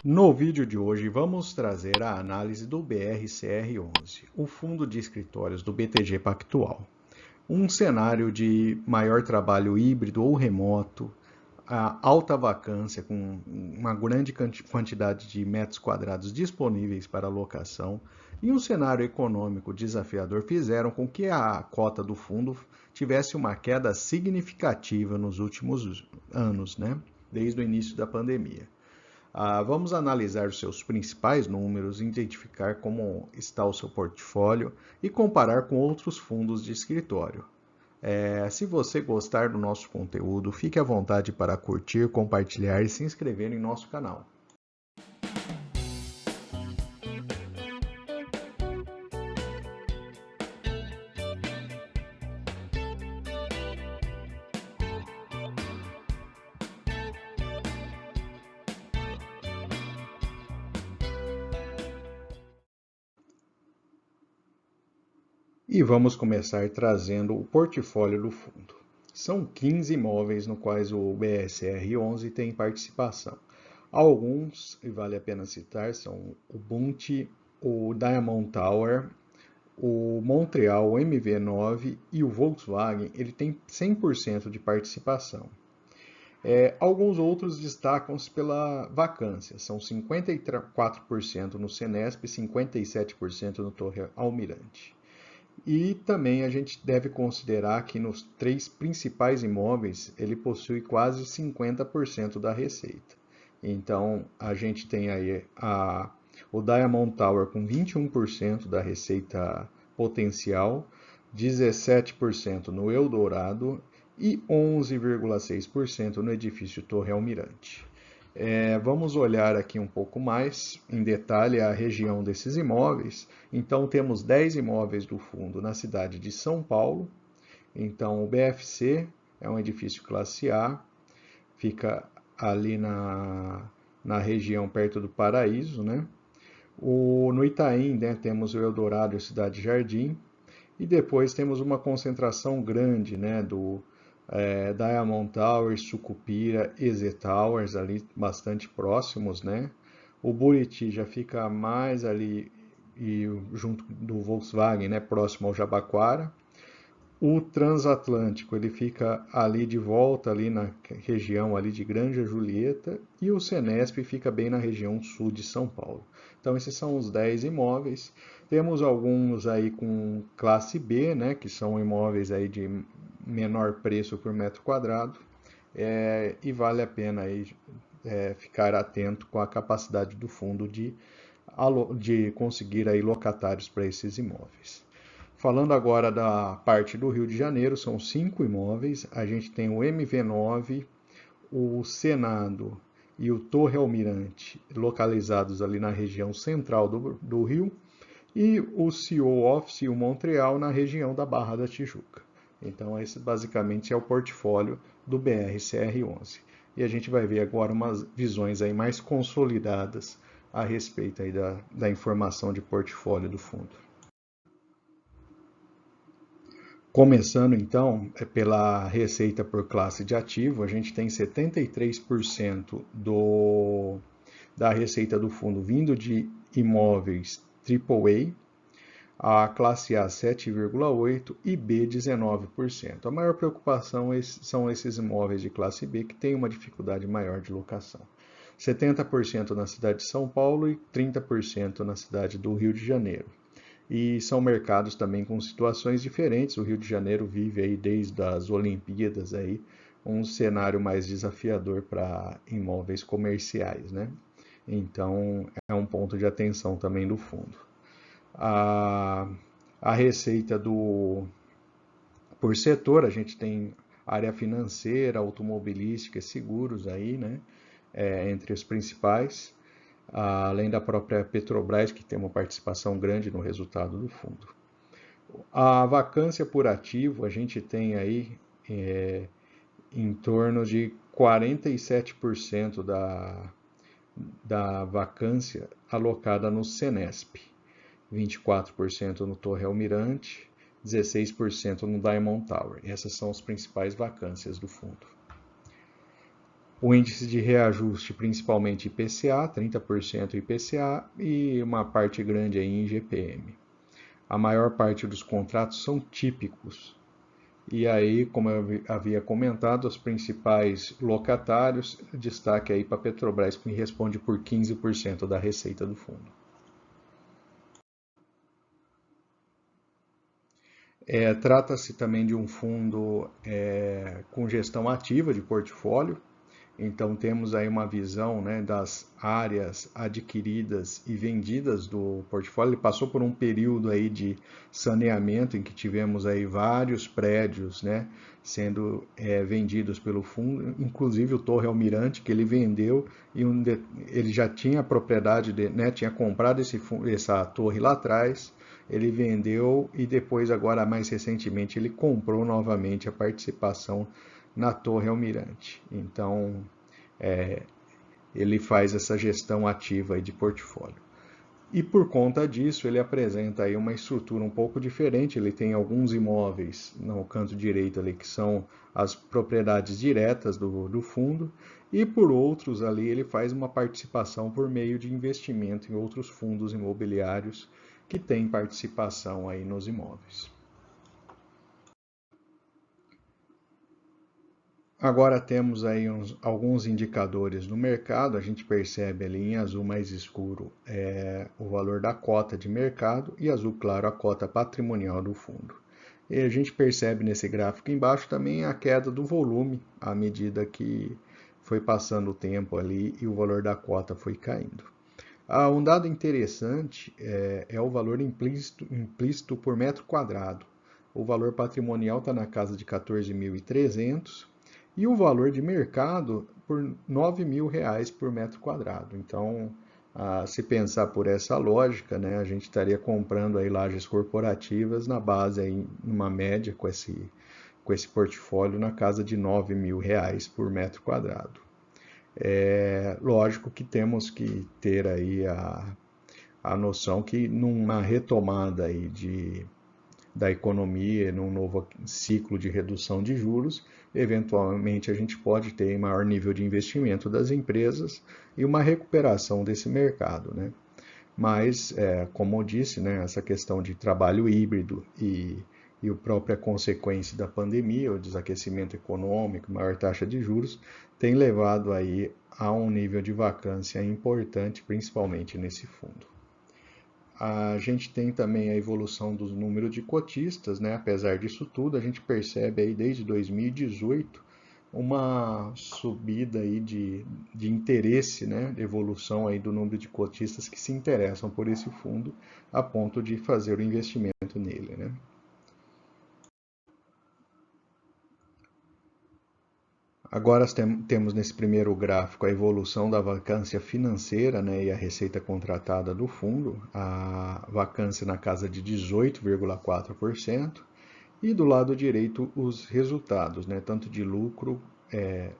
No vídeo de hoje vamos trazer a análise do BRCR11, o fundo de escritórios do BTG Pactual. Um cenário de maior trabalho híbrido ou remoto, a alta vacância com uma grande quantidade de metros quadrados disponíveis para locação e um cenário econômico desafiador fizeram com que a cota do fundo tivesse uma queda significativa nos últimos anos, desde o início da pandemia. Vamos analisar os seus principais números, identificar como está o seu portfólio e comparar com outros fundos de escritório. Se você gostar do nosso conteúdo, fique à vontade para curtir, compartilhar e se inscrever em nosso canal. E vamos começar trazendo o portfólio do fundo. São 15 imóveis no quais o BSR11 tem participação. Alguns, e vale a pena citar, são o Bunte, o Diamond Tower, o Montreal, o MV9 e o Volkswagen, ele tem 100% de participação. Alguns outros destacam-se pela vacância, são 54% no Senesp e 57% no Torre Almirante. E também a gente deve considerar que nos três principais imóveis ele possui quase 50% da receita. Então a gente tem aí o Diamond Tower com 21% da receita potencial, 17% no Eldorado e 11,6% no edifício Torre Almirante. Vamos olhar aqui um pouco mais em detalhe a região desses imóveis. Então, temos 10 imóveis do fundo na cidade de São Paulo. Então, o BFC é um edifício classe A, fica ali na região perto do Paraíso, né? No Itaim, né, temos o Eldorado e a Cidade Jardim. E depois temos uma concentração grande, né, do Diamond Towers, Sucupira e Z Towers, ali bastante próximos, né? O Buriti já fica mais ali e junto do Volkswagen, né, próximo ao Jabaquara. O Transatlântico, ele fica ali de volta, ali na região ali de Granja Julieta, e o Senesp fica bem na região sul de São Paulo. Então, esses são os 10 imóveis. Temos alguns aí com classe B, né, que são imóveis aí de menor preço por metro quadrado, e vale a pena aí, ficar atento com a capacidade do fundo de conseguir aí locatários para esses imóveis. Falando agora da parte do Rio de Janeiro, são 5 imóveis. A gente tem o MV9, o Senado e o Torre Almirante, localizados ali na região central do Rio, e o CEO Office e o Montreal na região da Barra da Tijuca. Então, esse basicamente é o portfólio do BRCR11. E a gente vai ver agora umas visões aí mais consolidadas a respeito aí da informação de portfólio do fundo. Começando então pela receita por classe de ativo, a gente tem 73% da receita do fundo vindo de imóveis AAA, a classe A 7,8% e B 19%. A maior preocupação são esses imóveis de classe B que têm uma dificuldade maior de locação. 70% na cidade de São Paulo e 30% na cidade do Rio de Janeiro. E são mercados também com situações diferentes. O Rio de Janeiro vive aí desde as Olimpíadas aí um cenário mais desafiador para imóveis comerciais, né? Então é um ponto de atenção também do fundo. A receita por setor, a gente tem área financeira, automobilística e seguros aí, né? Entre os principais, além da própria Petrobras, que tem uma participação grande no resultado do fundo. A vacância por ativo, a gente tem aí em torno de 47% da vacância alocada no Senesp, 24% no Torre Almirante, 16% no Diamond Tower. Essas são as principais vacâncias do fundo. O índice de reajuste, principalmente IPCA, 30% IPCA e uma parte grande aí em IGPM. A maior parte dos contratos são típicos. E aí, como eu havia comentado, os principais locatários, destaque aí para a Petrobras, que responde por 15% da receita do fundo. Trata-se também de um fundo com gestão ativa de portfólio. Então temos aí uma visão, né, das áreas adquiridas e vendidas do portfólio. Ele passou por um período aí de saneamento em que tivemos aí vários prédios, né, sendo vendidos pelo fundo, inclusive o Torre Almirante, que ele vendeu e ele já tinha a propriedade, né, tinha comprado essa torre lá atrás, ele vendeu e depois, agora mais recentemente, ele comprou novamente a participação na Torre Almirante. Então, ele faz essa gestão ativa aí de portfólio. E por conta disso, ele apresenta aí uma estrutura um pouco diferente. Ele tem alguns imóveis no canto direito ali que são as propriedades diretas do fundo, e por outros ali ele faz uma participação por meio de investimento em outros fundos imobiliários que têm participação aí nos imóveis. Agora temos aí alguns indicadores no mercado. A gente percebe ali em azul mais escuro o valor da cota de mercado e azul claro a cota patrimonial do fundo. E a gente percebe nesse gráfico embaixo também a queda do volume à medida que foi passando o tempo ali e o valor da cota foi caindo. Um dado interessante é o valor implícito por metro quadrado. O valor patrimonial está na casa de 14.300 e o valor de mercado por R$ 9.000 por metro quadrado. Então, se pensar por essa lógica, né, a gente estaria comprando aí lajes corporativas na base, aí, numa média com esse portfólio na casa de R$ 9.000 por metro quadrado. Lógico que temos que ter aí a noção que numa retomada aí da economia, num novo ciclo de redução de juros, eventualmente a gente pode ter maior nível de investimento das empresas e uma recuperação desse mercado, né? Mas, como eu disse, né, essa questão de trabalho híbrido e a própria consequência da pandemia, o desaquecimento econômico, maior taxa de juros, tem levado aí a um nível de vacância importante, principalmente nesse fundo. A gente tem também a evolução do número de cotistas, né? Apesar disso tudo, a gente percebe aí desde 2018 uma subida aí de interesse, né? De evolução aí do número de cotistas que se interessam por esse fundo a ponto de fazer o investimento nele, né? Agora temos nesse primeiro gráfico a evolução da vacância financeira, né, e a receita contratada do fundo, a vacância na casa de 18,4%, e do lado direito os resultados, né, tanto de lucro,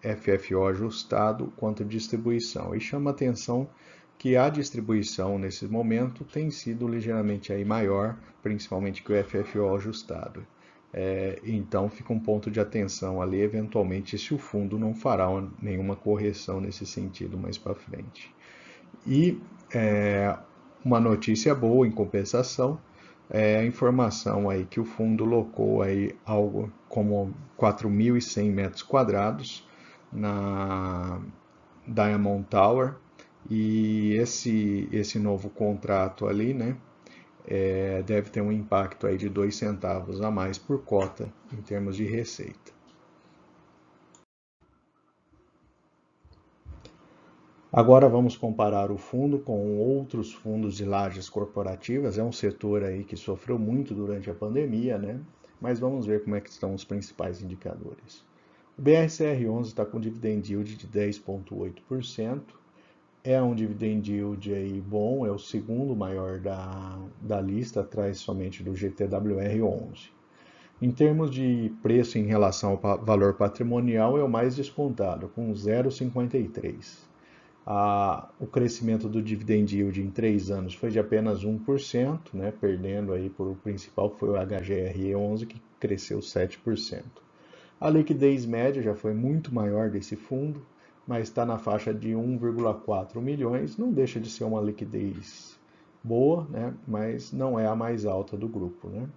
FFO ajustado, quanto distribuição. E chama atenção que a distribuição nesse momento tem sido ligeiramente aí maior, principalmente que o FFO ajustado. Então fica um ponto de atenção ali, eventualmente, se o fundo não fará nenhuma correção nesse sentido mais para frente. E uma notícia boa em compensação é a informação aí que o fundo locou aí algo como 4.100 metros quadrados na Diamond Tower, e esse novo contrato ali, né, deve ter um impacto aí de 2 centavos a mais por cota em termos de receita. Agora vamos comparar o fundo com outros fundos de lajes corporativas. É um setor aí que sofreu muito durante a pandemia, né? Mas vamos ver como é que estão os principais indicadores. O BRCR11 está com dividend yield de 10,8%. É um dividend yield aí bom, é o segundo maior da lista, atrás somente do GTWR11. Em termos de preço em relação ao valor patrimonial, é o mais descontado, com 0,53. O crescimento do dividend yield em 3 anos foi de apenas 1%, né, perdendo aí por o principal foi o HGRE11, que cresceu 7%. A liquidez média já foi muito maior desse fundo, mas está na faixa de 1,4 milhões, não deixa de ser uma liquidez boa, né? Mas não é a mais alta do grupo, né?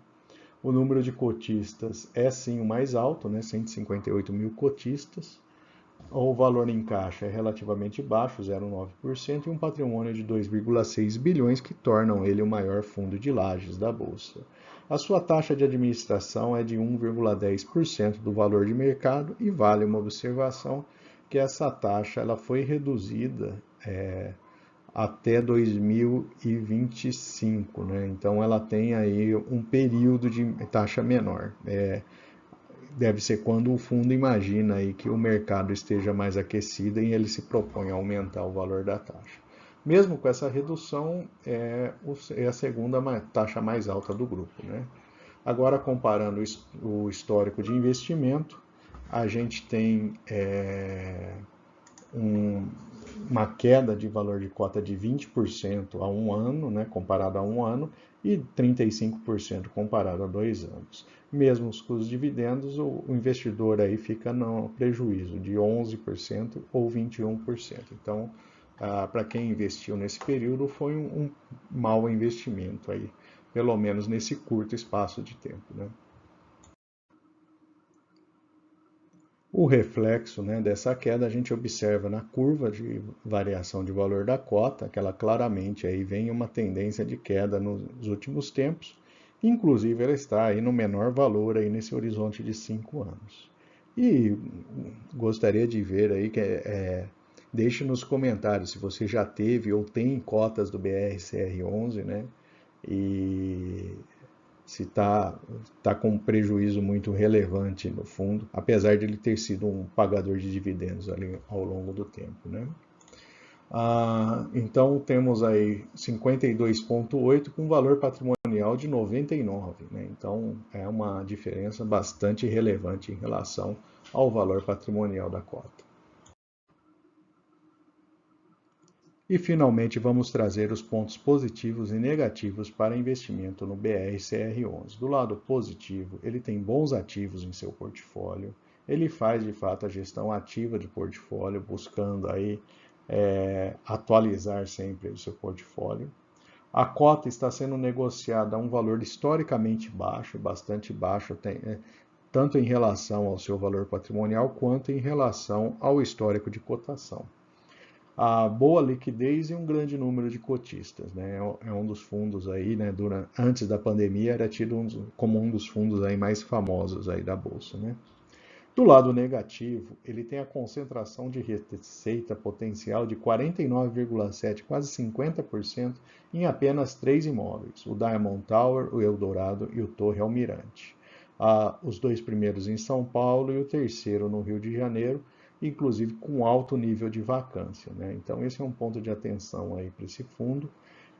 O número de cotistas é sim o mais alto, né? 158 mil cotistas. O valor em caixa é relativamente baixo, 0,9%, e um patrimônio de 2,6 bilhões, que tornam ele o maior fundo de lajes da Bolsa. A sua taxa de administração é de 1,10% do valor de mercado, e vale uma observação que essa taxa ela foi reduzida até 2025, né? Então ela tem aí um período de taxa menor. Deve ser quando o fundo imagina aí que o mercado esteja mais aquecido e ele se propõe a aumentar o valor da taxa. Mesmo com essa redução, é a segunda taxa mais alta do grupo, né? Agora, comparando o histórico de investimento, a gente tem uma queda de valor de cota de 20% a um ano, né, comparado a um ano, e 35% comparado a 2 anos. Mesmo com os dividendos, o investidor aí fica no prejuízo de 11% ou 21%. Então, para quem investiu nesse período, foi um mau investimento aí, pelo menos nesse curto espaço de tempo, né? O reflexo, né, dessa queda a gente observa na curva de variação de valor da cota, que ela claramente aí vem uma tendência de queda nos últimos tempos, inclusive ela está aí no menor valor aí nesse horizonte de 5 anos. E gostaria de ver aí deixe nos comentários se você já teve ou tem cotas do BRCR11, né? E se tá com um prejuízo muito relevante no fundo, apesar de ele ter sido um pagador de dividendos ali ao longo do tempo, né? Então temos aí 52,8 com valor patrimonial de 99, né? Então é uma diferença bastante relevante em relação ao valor patrimonial da cota. E finalmente vamos trazer os pontos positivos e negativos para investimento no BRCR11. Do lado positivo, ele tem bons ativos em seu portfólio, ele faz de fato a gestão ativa de portfólio, buscando aí atualizar sempre o seu portfólio. A cota está sendo negociada a um valor historicamente baixo, bastante baixo, tanto em relação ao seu valor patrimonial quanto em relação ao histórico de cotação. A boa liquidez e um grande número de cotistas, né? É um dos fundos aí, né? Antes da pandemia era tido como um dos fundos aí mais famosos aí da bolsa, né? Do lado negativo, ele tem a concentração de receita potencial de 49,7, quase 50% em apenas 3 imóveis: o Diamond Tower, o Eldorado e o Torre Almirante. Os 2 primeiros em São Paulo e o terceiro no Rio de Janeiro, inclusive com alto nível de vacância, né? Então esse é um ponto de atenção aí para esse fundo.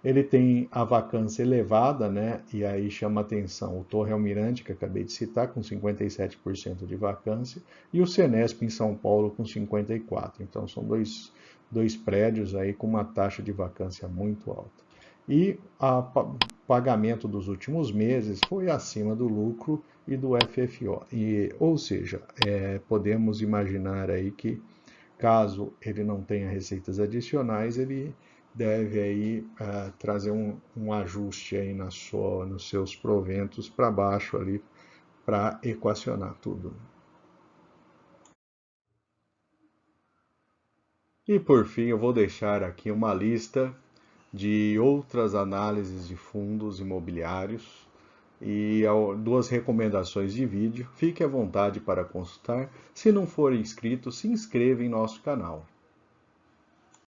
Ele tem a vacância elevada, né? E aí chama atenção o Torre Almirante, que acabei de citar, com 57% de vacância, e o Senesp em São Paulo com 54%. Então são dois prédios aí com uma taxa de vacância muito alta. E o pagamento dos últimos meses foi acima do lucro e do FFO. Ou seja, podemos imaginar aí que, caso ele não tenha receitas adicionais, ele deve aí trazer um ajuste aí nos seus proventos para baixo ali, para equacionar tudo. E por fim, eu vou deixar aqui uma lista de outras análises de fundos imobiliários e 2 recomendações de vídeo. Fique à vontade para consultar. Se não for inscrito, se inscreva em nosso canal.